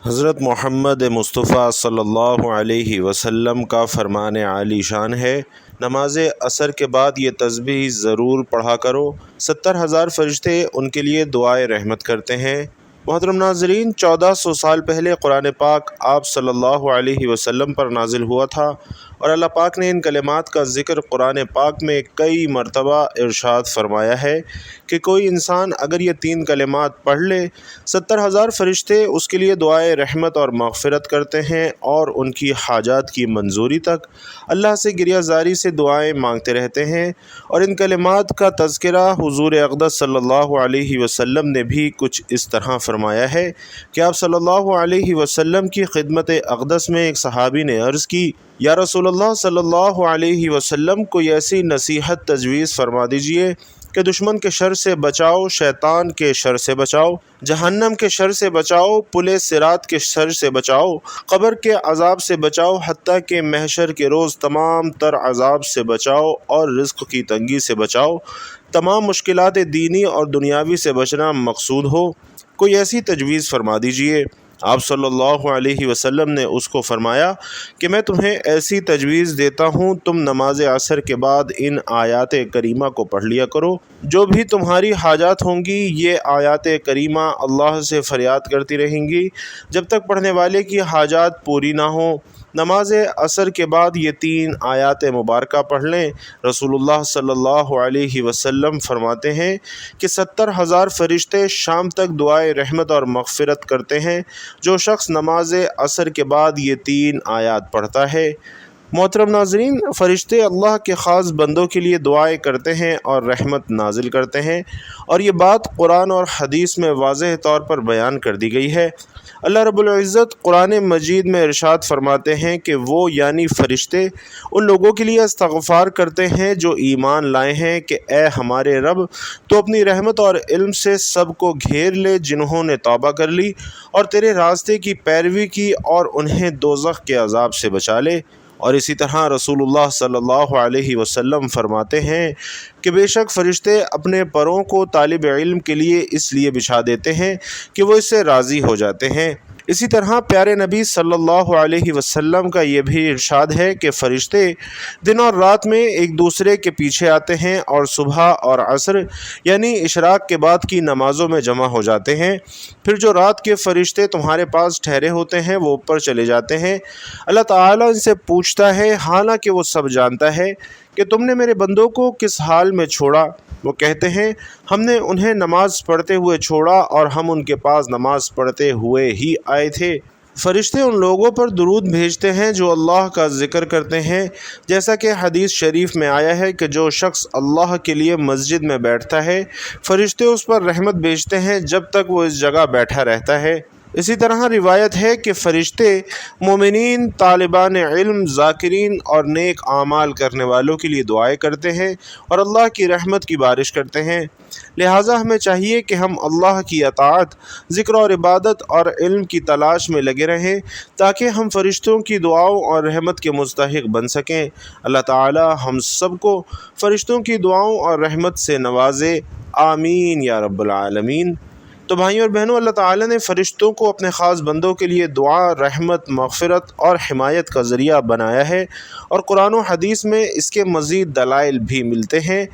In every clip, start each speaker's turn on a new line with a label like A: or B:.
A: حضرت محمد مصطفیٰ صلی اللہ علیہ وسلم کا فرمان عالی شان ہے، نماز عصر کے بعد یہ تسبیح ضرور پڑھا کرو، 70,000 فرشتے ان کے لیے دعائے رحمت کرتے ہیں۔ محترم ناظرین، 1400 سال پہلے قرآن پاک آپ صلی اللہ علیہ وسلم پر نازل ہوا تھا، اور اللہ پاک نے ان کلمات کا ذکر قرآن پاک میں کئی مرتبہ ارشاد فرمایا ہے کہ کوئی انسان اگر یہ 3 کلمات پڑھ لے، 70,000 فرشتے اس کے لیے دعائے رحمت اور مغفرت کرتے ہیں، اور ان کی حاجات کی منظوری تک اللہ سے گریہ زاری سے دعائیں مانگتے رہتے ہیں۔ اور ان کلمات کا تذکرہ حضور اقدس صلی اللہ علیہ وسلم نے بھی کچھ اس طرح فرمایا ہے کہ آپ صلی اللہ علیہ وسلم کی خدمت اقدس میں ایک صحابی نے عرض کی، یا رسول اللہ صلی اللہ علیہ وسلم، کوئی ایسی نصیحت تجویز فرما دیجئے کہ دشمن کے شر سے بچاؤ، شیطان کے شر سے بچاؤ، جہنم کے شر سے بچاؤ، پل صراط کے شر سے بچاؤ، قبر کے عذاب سے بچاؤ، حتیٰ کہ محشر کے روز تمام تر عذاب سے بچاؤ، اور رزق کی تنگی سے بچاؤ۔ تمام مشکلات دینی اور دنیاوی سے بچنا مقصود ہو، کوئی ایسی تجویز فرما دیجئے۔ آپ صلی اللہ علیہ وسلم نے اس کو فرمایا کہ میں تمہیں ایسی تجویز دیتا ہوں، تم نماز عصر کے بعد ان آیات کریمہ کو پڑھ لیا کرو، جو بھی تمہاری حاجات ہوں گی یہ آیات کریمہ اللہ سے فریاد کرتی رہیں گی جب تک پڑھنے والے کی حاجات پوری نہ ہوں۔ نماز عصر کے بعد یہ 3 آیات مبارکہ پڑھ لیں۔ رسول اللہ صلی اللہ علیہ وسلم فرماتے ہیں کہ 70,000 فرشتے شام تک دعائے رحمت اور مغفرت کرتے ہیں جو شخص نماز عصر کے بعد یہ 3 آیات پڑھتا ہے۔ محترم ناظرین، فرشتے اللہ کے خاص بندوں کے لیے دعائیں کرتے ہیں اور رحمت نازل کرتے ہیں، اور یہ بات قرآن اور حدیث میں واضح طور پر بیان کر دی گئی ہے۔ اللہ رب العزت قرآن مجید میں ارشاد فرماتے ہیں کہ وہ یعنی فرشتے ان لوگوں کے لیے استغفار کرتے ہیں جو ایمان لائے ہیں کہ اے ہمارے رب، تو اپنی رحمت اور علم سے سب کو گھیر لے جنہوں نے توبہ کر لی اور تیرے راستے کی پیروی کی، اور انہیں دوزخ کے عذاب سے بچا لے۔ اور اسی طرح رسول اللہ صلی اللہ علیہ وسلم فرماتے ہیں کہ بے شک فرشتے اپنے پروں کو طالب علم کے لیے اس لیے بچھا دیتے ہیں کہ وہ اس سے راضی ہو جاتے ہیں۔ اسی طرح پیارے نبی صلی اللہ علیہ وسلم کا یہ بھی ارشاد ہے کہ فرشتے دن اور رات میں ایک دوسرے کے پیچھے آتے ہیں، اور صبح اور عصر یعنی اشراق کے بعد کی نمازوں میں جمع ہو جاتے ہیں۔ پھر جو رات کے فرشتے تمہارے پاس ٹھہرے ہوتے ہیں وہ اوپر چلے جاتے ہیں۔ اللہ تعالیٰ ان سے پوچھتا ہے، حالانکہ وہ سب جانتا ہے، کہ تم نے میرے بندوں کو کس حال میں چھوڑا؟ وہ کہتے ہیں، ہم نے انہیں نماز پڑھتے ہوئے چھوڑا، اور ہم ان کے پاس نماز پڑھتے ہوئے ہی آئے تھے۔ فرشتے ان لوگوں پر درود بھیجتے ہیں جو اللہ کا ذکر کرتے ہیں، جیسا کہ حدیث شریف میں آیا ہے کہ جو شخص اللہ کے لیے مسجد میں بیٹھتا ہے، فرشتے اس پر رحمت بھیجتے ہیں جب تک وہ اس جگہ بیٹھا رہتا ہے۔ اسی طرح روایت ہے کہ فرشتے مومنین، طالبان علم، ذاکرین اور نیک اعمال کرنے والوں کے لیے دعائیں کرتے ہیں اور اللہ کی رحمت کی بارش کرتے ہیں۔ لہٰذا ہمیں چاہیے کہ ہم اللہ کی اطاعت، ذکر اور عبادت اور علم کی تلاش میں لگے رہیں تاکہ ہم فرشتوں کی دعاؤں اور رحمت کے مستحق بن سکیں۔ اللہ تعالی ہم سب کو فرشتوں کی دعاؤں اور رحمت سے نوازے، آمین یا رب العالمین۔ تو بھائیوں اور بہنوں، اللہ تعالیٰ نے فرشتوں کو اپنے خاص بندوں کے لیے دعا، رحمت، مغفرت اور حمایت کا ذریعہ بنایا ہے، اور قرآن و حدیث میں اس کے مزید دلائل بھی ملتے ہیں۔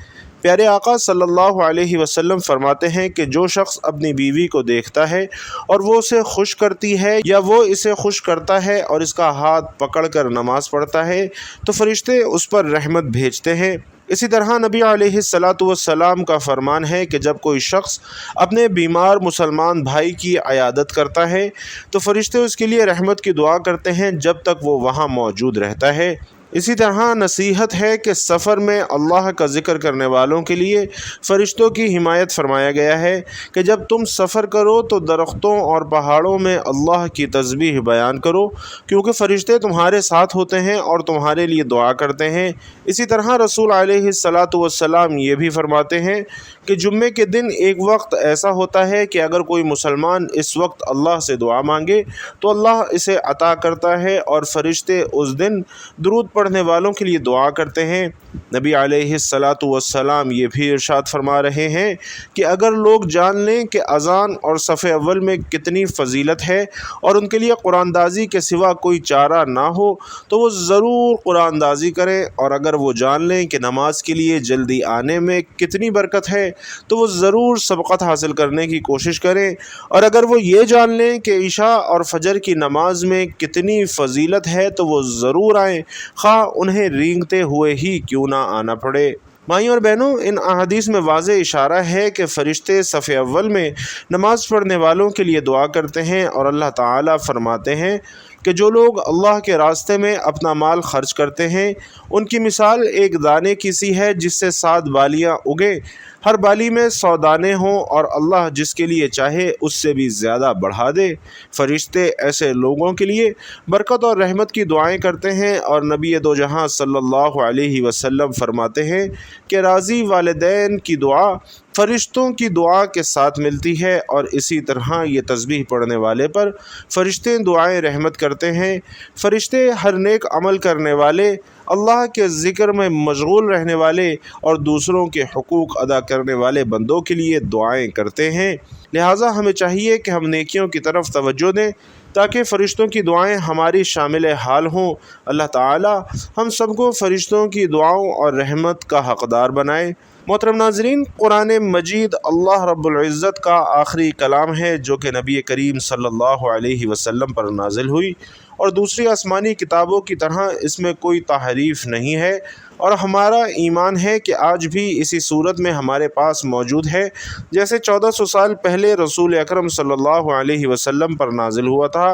A: پیارے آقا صلی اللہ علیہ وسلم فرماتے ہیں کہ جو شخص اپنی بیوی کو دیکھتا ہے اور وہ اسے خوش کرتی ہے، یا وہ اسے خوش کرتا ہے اور اس کا ہاتھ پکڑ کر نماز پڑھتا ہے، تو فرشتے اس پر رحمت بھیجتے ہیں۔ اسی طرح نبی علیہ السلام کا فرمان ہے کہ جب کوئی شخص اپنے بیمار مسلمان بھائی کی عیادت کرتا ہے تو فرشتے اس کے لیے رحمت کی دعا کرتے ہیں جب تک وہ وہاں موجود رہتا ہے۔ اسی طرح نصیحت ہے کہ سفر میں اللہ کا ذکر کرنے والوں کے لیے فرشتوں کی حمایت فرمایا گیا ہے کہ جب تم سفر کرو تو درختوں اور پہاڑوں میں اللہ کی تسبیح بیان کرو، کیونکہ فرشتے تمہارے ساتھ ہوتے ہیں اور تمہارے لیے دعا کرتے ہیں۔ اسی طرح رسول علیہ السلام یہ بھی فرماتے ہیں کہ جمعے کے دن ایک وقت ایسا ہوتا ہے کہ اگر کوئی مسلمان اس وقت اللہ سے دعا مانگے تو اللہ اسے عطا کرتا ہے، اور فرشتے اس دن درود پڑھنے والوں کے لیے دعا کرتے ہیں۔ نبی علیہ الصلاۃ والسلام یہ بھی ارشاد فرما رہے ہیں کہ اگر لوگ جان لیں کہ اذان اور صف اول میں کتنی فضیلت ہے اور ان کے لیے قرآن دازی کے سوا کوئی چارہ نہ ہو تو وہ ضرور قرآن دازی کریں، اور اگر وہ جان لیں کہ نماز کے لیے جلدی آنے میں کتنی برکت ہے تو وہ ضرور سبقت حاصل کرنے کی کوشش کریں، اور اگر وہ یہ جان لیں کہ عشاء اور فجر کی نماز میں کتنی فضیلت ہے تو وہ ضرور آئیں، خواہ انہیں رینگتے ہوئے ہی کیوں نہ آنا پڑے۔ بھائیوں اور بہنوں، ان احادیث میں واضح اشارہ ہے کہ فرشتے صف اول میں نماز پڑھنے والوں کے لیے دعا کرتے ہیں، اور اللہ تعالیٰ فرماتے ہیں کہ جو لوگ اللہ کے راستے میں اپنا مال خرچ کرتے ہیں ان کی مثال ایک دانے کی سی ہے جس سے 7 بالیاں اگے، ہر بالی میں 100 دانے ہوں، اور اللہ جس کے لیے چاہے اس سے بھی زیادہ بڑھا دے۔ فرشتے ایسے لوگوں کے لیے برکت اور رحمت کی دعائیں کرتے ہیں، اور نبی دو جہاں صلی اللہ علیہ وسلم فرماتے ہیں کہ راضی والدین کی دعا فرشتوں کی دعا کے ساتھ ملتی ہے، اور اسی طرح یہ تسبیح پڑھنے والے پر فرشتے دعائیں رحمت کرتے ہیں۔ فرشتے ہر نیک عمل کرنے والے، اللہ کے ذکر میں مشغول رہنے والے اور دوسروں کے حقوق ادا کرنے والے بندوں کے لیے دعائیں کرتے ہیں، لہٰذا ہمیں چاہیے کہ ہم نیکیوں کی طرف توجہ دیں تاکہ فرشتوں کی دعائیں ہماری شامل حال ہوں۔ اللہ تعالی ہم سب کو فرشتوں کی دعاؤں اور رحمت کا حقدار بنائے۔ محترم ناظرین، قرآن مجید اللہ رب العزت کا آخری کلام ہے جو کہ نبی کریم صلی اللہ علیہ وسلم پر نازل ہوئی، اور دوسری آسمانی کتابوں کی طرح اس میں کوئی تحریف نہیں ہے، اور ہمارا ایمان ہے کہ آج بھی اسی صورت میں ہمارے پاس موجود ہے جیسے 1400 سال پہلے رسول اکرم صلی اللہ علیہ وسلم پر نازل ہوا تھا،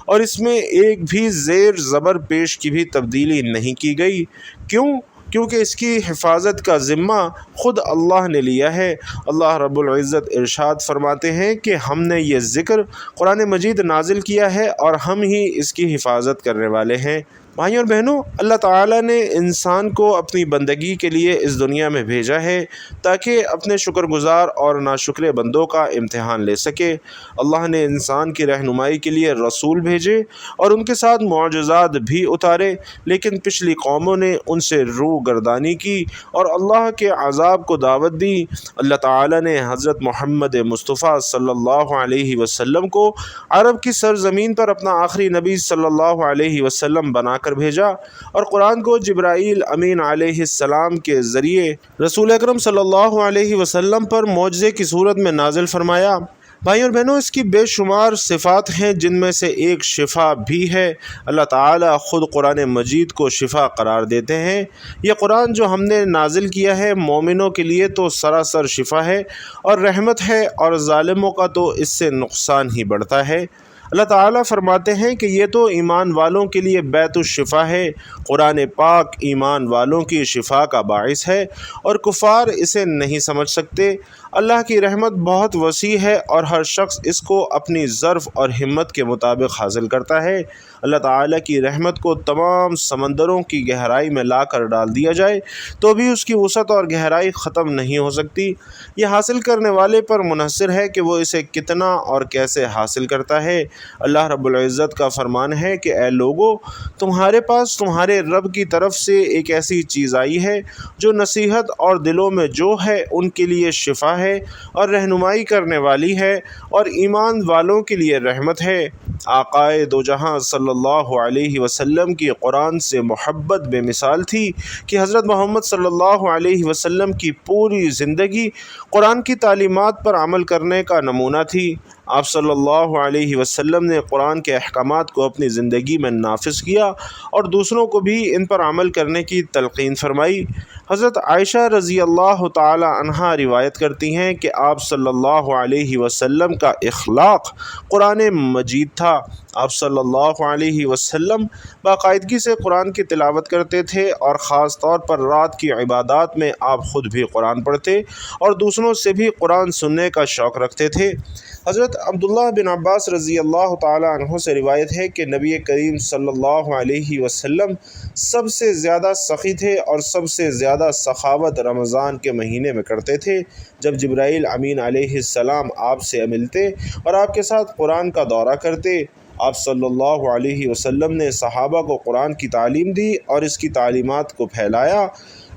A: اور اس میں ایک بھی زیر زبر پیش کی بھی تبدیلی نہیں کی گئی۔ کیونکہ اس کی حفاظت کا ذمہ خود اللہ نے لیا ہے۔ اللہ رب العزت ارشاد فرماتے ہیں کہ ہم نے یہ ذکر قرآن مجید نازل کیا ہے اور ہم ہی اس کی حفاظت کرنے والے ہیں۔ بھائیوں اور بہنوں، اللہ تعالیٰ نے انسان کو اپنی بندگی کے لیے اس دنیا میں بھیجا ہے تاکہ اپنے شکر گزار اور ناشکر بندوں کا امتحان لے سکے۔ اللہ نے انسان کی رہنمائی کے لیے رسول بھیجے اور ان کے ساتھ معجزات بھی اتارے، لیکن پچھلی قوموں نے ان سے روح گردانی کی اور اللہ کے عذاب کو دعوت دی۔ اللہ تعالیٰ نے حضرت محمد مصطفیٰ صلی اللہ علیہ وسلم کو عرب کی سرزمین پر اپنا آخری نبی صلی اللہ علیہ وسلم بنا کر بھیجا، اور قرآن کو جبرائیل امین علیہ السلام کے ذریعے رسول اکرم صلی اللہ علیہ وسلم پر معجزے کی صورت میں نازل فرمایا۔ بھائیوں اور بہنوں، اس کی بے شمار صفات ہیں جن میں سے ایک شفا بھی ہے۔ اللہ تعالیٰ خود قرآن مجید کو شفا قرار دیتے ہیں۔ یہ قرآن جو ہم نے نازل کیا ہے مومنوں کے لیے تو سراسر شفا ہے اور رحمت ہے، اور ظالموں کا تو اس سے نقصان ہی بڑھتا ہے۔ اللہ تعالیٰ فرماتے ہیں کہ یہ تو ایمان والوں کے لیے بیت الشفا ہے۔ قرآن پاک ایمان والوں کی شفا کا باعث ہے اور کفار اسے نہیں سمجھ سکتے۔ اللہ کی رحمت بہت وسیع ہے اور ہر شخص اس کو اپنی ظرف اور ہمت کے مطابق حاصل کرتا ہے۔ اللہ تعالیٰ کی رحمت کو تمام سمندروں کی گہرائی میں لا کر ڈال دیا جائے تو بھی اس کی وسعت اور گہرائی ختم نہیں ہو سکتی۔ یہ حاصل کرنے والے پر منحصر ہے کہ وہ اسے کتنا اور کیسے حاصل کرتا ہے۔ اللہ رب العزت کا فرمان ہے کہ اے لوگو، تمہارے پاس تمہارے رب کی طرف سے ایک ایسی چیز آئی ہے جو نصیحت اور دلوں میں جو ہے ان کے لیے شفا ہے اور رہنمائی کرنے والی ہے اور ایمان والوں کے لیے رحمت ہے۔ آقائے دو جہاں صلی اللہ علیہ وسلم کی قرآن سے محبت بے مثال تھی کہ حضرت محمد صلی اللہ علیہ وسلم کی پوری زندگی قرآن کی تعلیمات پر عمل کرنے کا نمونہ تھی۔ آپ صلی اللہ علیہ وسلم نے قرآن کے احکامات کو اپنی زندگی میں نافذ کیا اور دوسروں کو بھی ان پر عمل کرنے کی تلقین فرمائی۔ حضرت عائشہ رضی اللہ تعالی عنہا روایت کرتی ہیں کہ آپ صلی اللہ علیہ وسلم کا اخلاق قرآن مجید تھا۔ آپ صلی اللہ علیہ وسلم باقاعدگی سے قرآن کی تلاوت کرتے تھے اور خاص طور پر رات کی عبادات میں آپ خود بھی قرآن پڑھتے اور دوسروں سے بھی قرآن سننے کا شوق رکھتے تھے۔ حضرت عبداللہ بن عباس رضی اللہ تعالی عنہ سے روایت ہے کہ نبی کریم صلی اللہ علیہ وسلم سب سے زیادہ سخی تھے اور سب سے زیادہ سخاوت رمضان کے مہینے میں کرتے تھے، جب جبرائیل امین علیہ السلام آپ سے ملتے اور آپ کے ساتھ قرآن کا دورہ کرتے۔ آپ صلی اللہ علیہ وسلم نے صحابہ کو قرآن کی تعلیم دی اور اس کی تعلیمات کو پھیلایا۔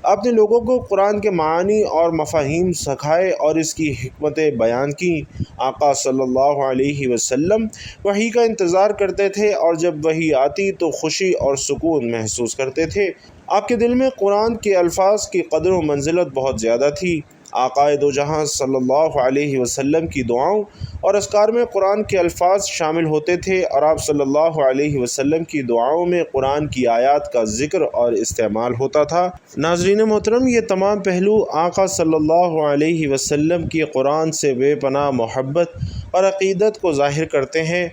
A: آپ نے لوگوں کو قرآن کے معانی اور مفاہیم سکھائے اور اس کی حکمتیں بیان کیں۔ آقا صلی اللہ علیہ وسلم وحی کا انتظار کرتے تھے اور جب وحی آتی تو خوشی اور سکون محسوس کرتے تھے۔ آپ کے دل میں قرآن کے الفاظ کی قدر و منزلت بہت زیادہ تھی۔ آقا دو جہاں صلی اللہ علیہ وسلم کی دعاؤں اور اذکار میں قرآن کے الفاظ شامل ہوتے تھے اور آپ صلی اللہ علیہ وسلم کی دعاؤں میں قرآن کی آیات کا ذکر اور استعمال ہوتا تھا۔ ناظرین محترم، یہ تمام پہلو آقا صلی اللہ علیہ وسلم کی قرآن سے بے پناہ محبت اور عقیدت کو ظاہر کرتے ہیں۔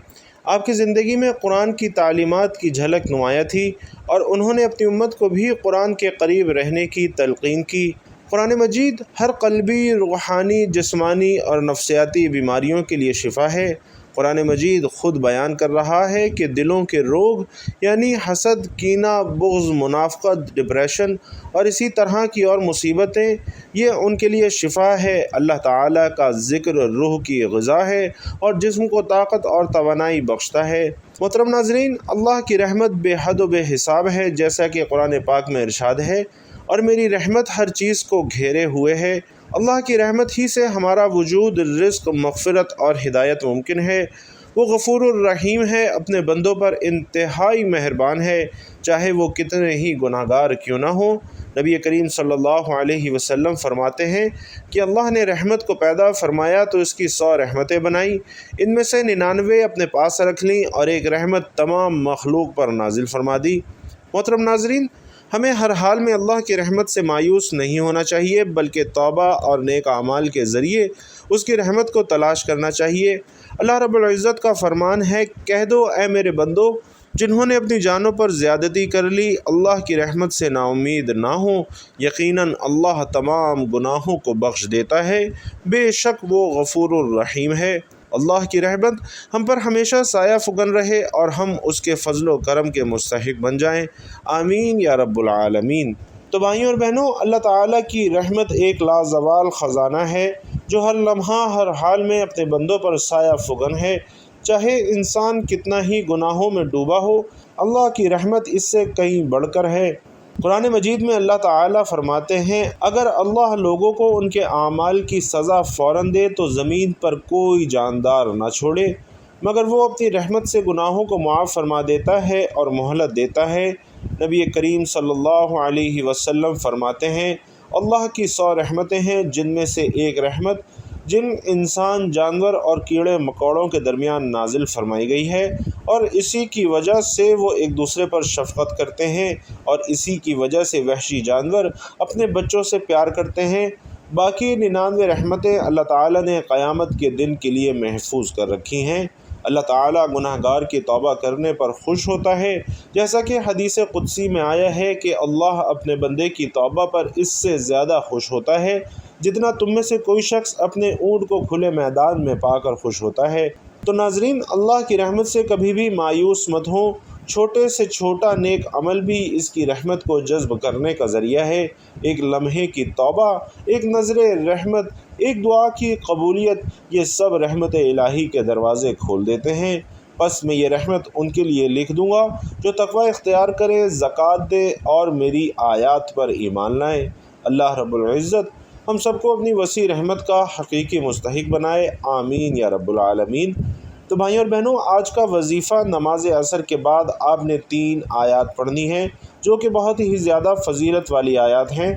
A: آپ کی زندگی میں قرآن کی تعلیمات کی جھلک نمایاں تھی اور انہوں نے اپنی امت کو بھی قرآن کے قریب رہنے کی تلقین کی۔ قرآن مجید ہر قلبی، روحانی، جسمانی اور نفسیاتی بیماریوں کے لیے شفا ہے۔ قرآن مجید خود بیان کر رہا ہے کہ دلوں کے روگ یعنی حسد، کینہ، بغض، منافقت، ڈپریشن اور اسی طرح کی اور مصیبتیں، یہ ان کے لیے شفا ہے۔ اللہ تعالیٰ کا ذکر روح کی غذا ہے اور جسم کو طاقت اور توانائی بخشتا ہے۔ محترم ناظرین، اللہ کی رحمت بے حد و بے حساب ہے، جیسا کہ قرآن پاک میں ارشاد ہے، اور میری رحمت ہر چیز کو گھیرے ہوئے ہے۔ اللہ کی رحمت ہی سے ہمارا وجود، رزق، مغفرت اور ہدایت ممکن ہے۔ وہ غفور الرحیم ہے، اپنے بندوں پر انتہائی مہربان ہے، چاہے وہ کتنے ہی گناہ گار کیوں نہ ہوں۔ نبی کریم صلی اللہ علیہ وسلم فرماتے ہیں کہ اللہ نے رحمت کو پیدا فرمایا تو اس کی 100 رحمتیں بنائیں، ان میں سے 99 اپنے پاس رکھ لیں اور ایک رحمت تمام مخلوق پر نازل فرما دی۔ محترم ناظرین، ہمیں ہر حال میں اللہ کی رحمت سے مایوس نہیں ہونا چاہیے، بلکہ توبہ اور نیک اعمال کے ذریعے اس کی رحمت کو تلاش کرنا چاہیے۔ اللہ رب العزت کا فرمان ہے، کہہ دو اے میرے بندو، جنہوں نے اپنی جانوں پر زیادتی کر لی، اللہ کی رحمت سے نا امید نہ ہوں، یقیناً اللہ تمام گناہوں کو بخش دیتا ہے، بے شک وہ غفور الرحیم ہے۔ اللہ کی رحمت ہم پر ہمیشہ سایہ فگن رہے اور ہم اس کے فضل و کرم کے مستحق بن جائیں، آمین یا رب العالمین۔ تو بھائیوں اور بہنوں، اللہ تعالیٰ کی رحمت ایک لازوال خزانہ ہے جو ہر لمحہ ہر حال میں اپنے بندوں پر سایہ فگن ہے، چاہے انسان کتنا ہی گناہوں میں ڈوبا ہو، اللہ کی رحمت اس سے کہیں بڑھ کر ہے۔ قرآن مجید میں اللہ تعالیٰ فرماتے ہیں، اگر اللہ لوگوں کو ان کے اعمال کی سزا فوراً دے تو زمین پر کوئی جاندار نہ چھوڑے، مگر وہ اپنی رحمت سے گناہوں کو معاف فرما دیتا ہے اور مہلت دیتا ہے۔ نبی کریم صلی اللہ علیہ وسلم فرماتے ہیں، اللہ کی 100 رحمتیں ہیں، جن میں سے ایک رحمت جن انسان، جانور اور کیڑے مکوڑوں کے درمیان نازل فرمائی گئی ہے، اور اسی کی وجہ سے وہ ایک دوسرے پر شفقت کرتے ہیں اور اسی کی وجہ سے وحشی جانور اپنے بچوں سے پیار کرتے ہیں۔ باقی 99 رحمتیں اللہ تعالیٰ نے قیامت کے دن کے لیے محفوظ کر رکھی ہیں۔ اللہ تعالیٰ گناہ گار کی توبہ کرنے پر خوش ہوتا ہے، جیسا کہ حدیث قدسی میں آیا ہے کہ اللہ اپنے بندے کی توبہ پر اس سے زیادہ خوش ہوتا ہے جتنا تم میں سے کوئی شخص اپنے اونٹ کو کھلے میدان میں پا کر خوش ہوتا ہے۔ تو ناظرین، اللہ کی رحمت سے کبھی بھی مایوس مت ہوں، چھوٹے سے چھوٹا نیک عمل بھی اس کی رحمت کو جذب کرنے کا ذریعہ ہے۔ ایک لمحے کی توبہ، ایک نظر رحمت، ایک دعا کی قبولیت، یہ سب رحمت الہی کے دروازے کھول دیتے ہیں۔ بس میں یہ رحمت ان کے لیے لکھ دوں گا جو تقوی اختیار کریں، زکوٰۃ دے اور میری آیات پر ایمان لائیں۔ اللہ رب العزت ہم سب کو اپنی وسیع رحمت کا حقیقی مستحق بنائے، آمین یا رب العالمین۔ تو بھائیوں اور بہنوں، آج کا وظیفہ نماز عصر کے بعد آپ نے 3 آیات پڑھنی ہیں جو کہ بہت ہی زیادہ فضیلت والی آیات ہیں۔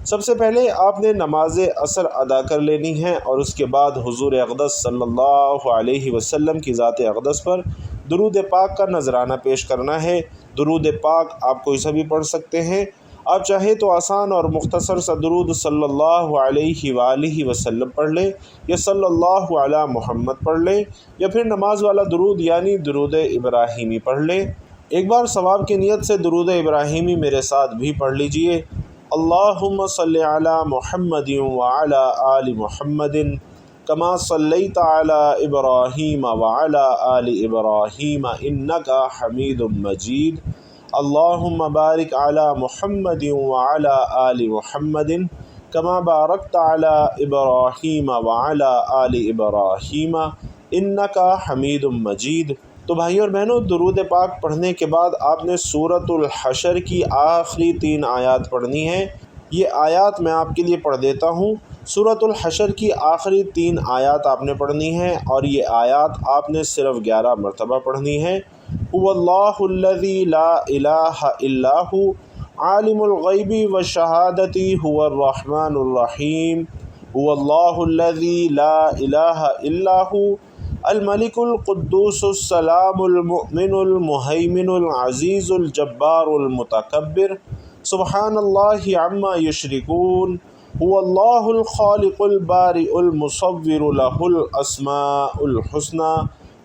A: سب سے پہلے آپ نے نماز عصر ادا کر لینی ہے اور اس کے بعد حضور اقدس صلی اللہ علیہ وسلم کی ذات اقدس پر درود پاک کا نذرانہ پیش کرنا ہے۔ درود پاک آپ کوئی سا بھی پڑھ سکتے ہیں، آپ چاہے تو آسان اور مختصر سا درود صلی اللہ علیہ وآلہ وسلم پڑھ لیں، یا صلی اللہ علی محمد پڑھ لیں، یا پھر نماز والا درود یعنی درود ابراہیمی پڑھ لیں۔ ایک بار ثواب کی نیت سے درود ابراہیمی میرے ساتھ بھی پڑھ لیجئے۔ اللہم صلی علی محمد وعلی آل محمد کما صلیت علی ابراہیم وعلی آل ابراہیم انک حمید مجید۔ اللہم بارک علی محمد وعلی آل محمد کما بارکت علی ابراہیم وعلی آل ابراہیم انک حمید مجید۔ تو بھائیوں اور بہنوں، درود پاک پڑھنے کے بعد آپ نے سورۃ الحشر کی آخری 3 آیات پڑھنی ہیں۔ یہ آیات میں آپ کے لیے پڑھ دیتا ہوں۔ سورۃ الحشر کی آخری 3 آیات آپ نے پڑھنی ہیں، اور یہ آیات آپ نے صرف 11 مرتبہ پڑھنی ہیں۔ هو اللہ الذی لا الہ الا هو عالم الغیب والشہادۃ هو الرحمن الرحیم۔ هو اللہ الذی لا الہ الا هو الملک القدوس السلام المؤمن المہیمن العزیز الجبار المتکبر سبحان اللہ عما یشرکون۔ هو اللہ الخالق البارئ المصور له الاسماء الحسنى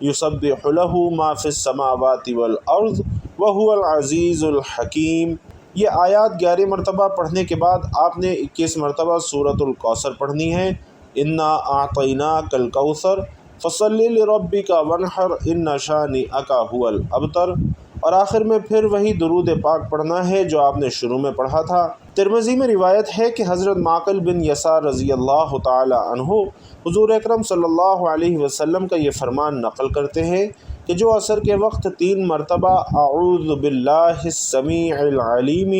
A: یسبح له ما فی السماوات والارض وهو العزیز الحکیم۔ یہ آیات 11 مرتبہ پڑھنے کے بعد آپ نے 21 مرتبہ سورۃ الکوثر پڑھنی ہے۔ انا اعطیناک الکوثر فصل لربک وانحر ان شانئک هو الابتر۔ اور آخر میں پھر وہی درود پاک پڑھنا ہے جو آپ نے شروع میں پڑھا تھا۔ ترمذی میں روایت ہے کہ حضرت معقل بن یسار رضی اللہ تعالی عنہ حضور اکرم صلی اللہ علیہ وسلم کا یہ فرمان نقل کرتے ہیں کہ جو عصر کے وقت 3 مرتبہ اعوذ باللہ السمیع العلیم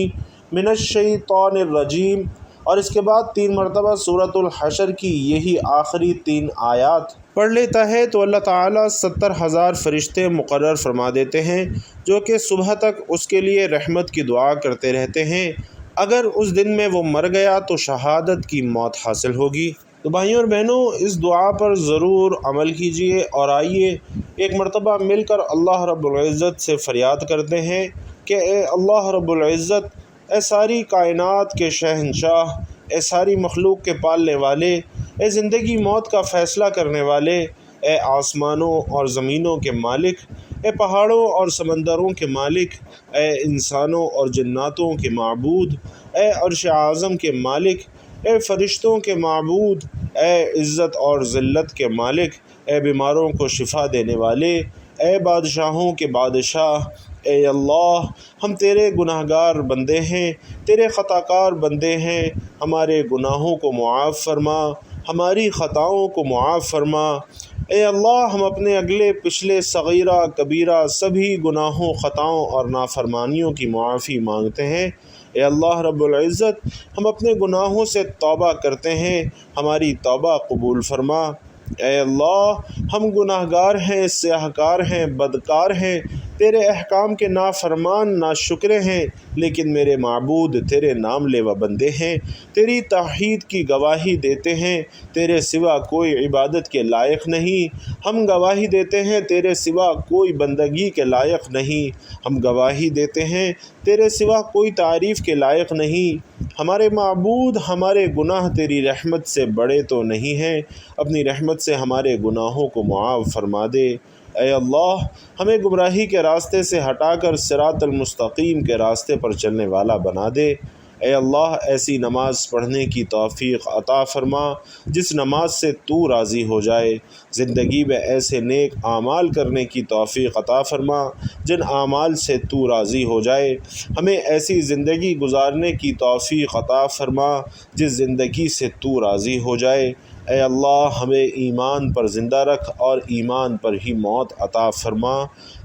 A: من الشیطان الرجیم اور اس کے بعد 3 مرتبہ سورۃ الحشر کی یہی آخری 3 آیات پڑھ لیتا ہے تو اللہ تعالیٰ 70,000 فرشتے مقرر فرما دیتے ہیں جو کہ صبح تک اس کے لیے رحمت کی دعا کرتے رہتے ہیں۔ اگر اس دن میں وہ مر گیا تو شہادت کی موت حاصل ہوگی۔ تو بھائیوں اور بہنوں، اس دعا پر ضرور عمل کیجیے اور آئیے ایک مرتبہ مل کر اللہ رب العزت سے فریاد کرتے ہیں کہ اے اللہ رب العزت، اے ساری کائنات کے شہنشاہ، اے ساری مخلوق کے پالنے والے، اے زندگی موت کا فیصلہ کرنے والے، اے آسمانوں اور زمینوں کے مالک، اے پہاڑوں اور سمندروں کے مالک، اے انسانوں اور جناتوں کے معبود، اے عرش اعظم کے مالک، اے فرشتوں کے معبود، اے عزت اور ذلت کے مالک، اے بیماروں کو شفا دینے والے، اے بادشاہوں کے بادشاہ، اے اللہ، ہم تیرے گناہ گار بندے ہیں، تیرے خطا کار بندے ہیں، ہمارے گناہوں کو معاف فرما، ہماری خطاؤں کو معاف فرما۔ اے اللہ، ہم اپنے اگلے پچھلے صغیرہ کبیرہ سبھی گناہوں، خطاؤں اور نافرمانیوں کی معافی مانگتے ہیں۔ اے اللہ رب العزت، ہم اپنے گناہوں سے توبہ کرتے ہیں، ہماری توبہ قبول فرما۔ اے اللہ، ہم گناہ گار ہیں، سیاہ کار ہیں، بدکار ہیں، تیرے احکام کے نافرمان ناشکرے ہیں، لیکن میرے معبود تیرے نام لیوا بندے ہیں، تیری توحید کی گواہی دیتے ہیں، تیرے سوا کوئی عبادت کے لائق نہیں۔ ہم گواہی دیتے ہیں تیرے سوا کوئی بندگی کے لائق نہیں، ہم گواہی دیتے ہیں تیرے سوا کوئی تعریف کے لائق نہیں۔ ہمارے معبود، ہمارے گناہ تیری رحمت سے بڑے تو نہیں ہیں، اپنی رحمت سے ہمارے گناہوں کو معاف فرما دے۔ اے اللہ، ہمیں گمراہی کے راستے سے ہٹا کر صراط المستقیم کے راستے پر چلنے والا بنا دے۔ اے اللہ، ایسی نماز پڑھنے کی توفیق عطا فرما جس نماز سے تو راضی ہو جائے، زندگی میں ایسے نیک اعمال کرنے کی توفیق عطا فرما جن اعمال سے تو راضی ہو جائے، ہمیں ایسی زندگی گزارنے کی توفیق عطا فرما جس زندگی سے تو راضی ہو جائے۔ اے اللہ، ہمیں ایمان پر زندہ رکھ اور ایمان پر ہی موت عطا فرما۔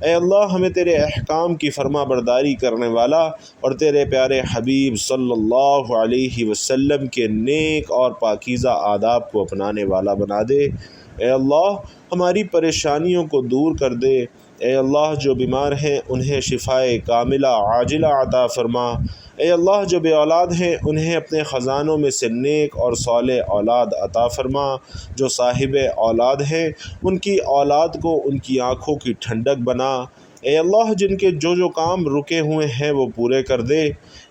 A: اے اللہ، ہمیں تیرے احکام کی فرما برداری کرنے والا اور تیرے پیارے حبیب صلی اللہ علیہ وسلم کے نیک اور پاکیزہ آداب کو اپنانے والا بنا دے۔ اے اللہ، ہماری پریشانیوں کو دور کر دے۔ اے اللہ، جو بیمار ہیں انہیں شفائے کاملہ عاجلہ عطا فرما۔ اے اللہ، جو بے اولاد ہیں انہیں اپنے خزانوں میں سے نیک اور صالح اولاد عطا فرما۔ جو صاحب اولاد ہیں ان کی اولاد کو ان کی آنکھوں کی ٹھنڈک بنا۔ اے اللہ، جن کے جو کام رکے ہوئے ہیں وہ پورے کر دے۔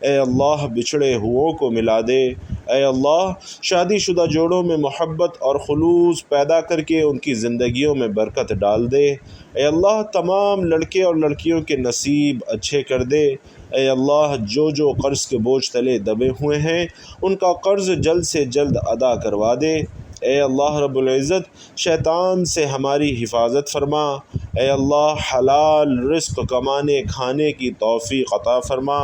A: اے اللہ، بچھڑے ہوئوں کو ملا دے۔ اے اللہ، شادی شدہ جوڑوں میں محبت اور خلوص پیدا کر کے ان کی زندگیوں میں برکت ڈال دے۔ اے اللہ، تمام لڑکے اور لڑکیوں کے نصیب اچھے کر دے۔ اے اللہ، جو قرض کے بوجھ تلے دبے ہوئے ہیں ان کا قرض جلد سے جلد ادا کروا دے۔ اے اللہ رب العزت، شیطان سے ہماری حفاظت فرما۔ اے اللہ، حلال رزق کمانے کھانے کی توفیق عطا فرما۔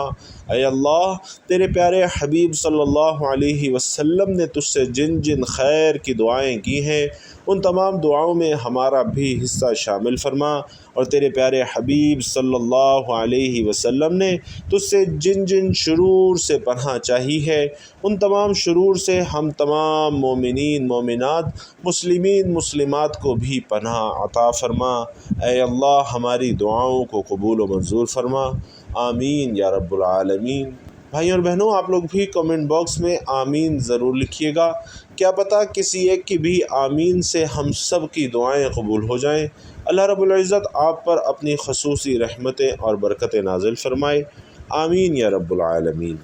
A: اے اللہ، تیرے پیارے حبیب صلی اللہ علیہ وسلم نے تجھ سے جن جن خیر کی دعائیں کی ہیں ان تمام دعاؤں میں ہمارا بھی حصہ شامل فرما، اور تیرے پیارے حبیب صلی اللہ علیہ وسلم نے تجھ سے جن جن شرور سے پناہ چاہی ہے ان تمام شرور سے ہم تمام مومنین مومنات مسلمین مسلمات کو بھی پناہ عطا فرما۔ اے اللہ ہماری دعاؤں کو قبول و منظور فرما، آمین یا رب العالمین۔ بھائیوں اور بہنوں، آپ لوگ بھی کمنٹ باکس میں آمین ضرور لکھیے گا، کیا پتہ کسی ایک کی بھی آمین سے ہم سب کی دعائیں قبول ہو جائیں۔ اللہ رب العزت آپ پر اپنی خصوصی رحمتیں اور برکتیں نازل فرمائے، آمین یا رب العالمین۔